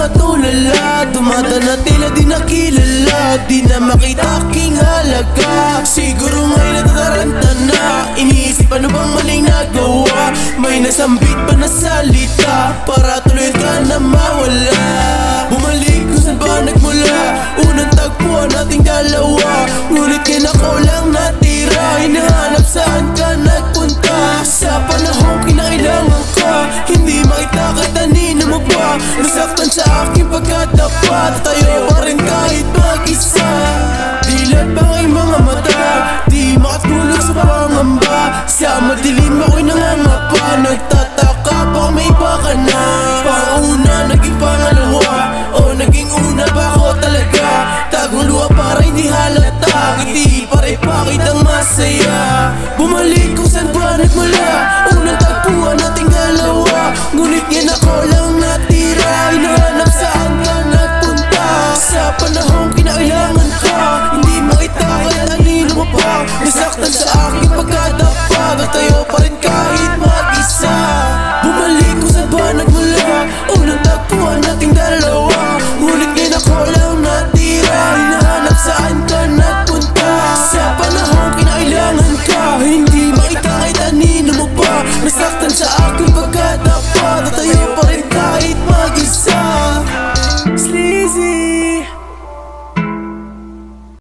matulala, dumata na tila di nakilala, di na makita aking halaga. Siguro nga'y natataranta na, iniisip ano bang maling nagawa. May nasambit pa na salita, para tuloy ka na mawala. Bumalik kung saan ba nagmula, unang tagpuan nating dalawa. Ngunit ngayon ako lang natira, hinahanap saan ka nagpunta. Sa panahong kinailangan ka, hindi makita kahit anino mo pa. Nasaktan sa aking pagkatapat, tayo pa rin kahit mag-isa. Dilat pa nga'y mga mata, di makatulog sa pangamba. Sa madilim ako'y nangangapa, nagtataka pa may iba ka na. Panguna naging pangalawa, o naging una ba ako talaga? Tagong luha para hindi halata, ngiti pa rin pakitang masaya. Bumalik kung saan ba nagmula, unang tagpuan natin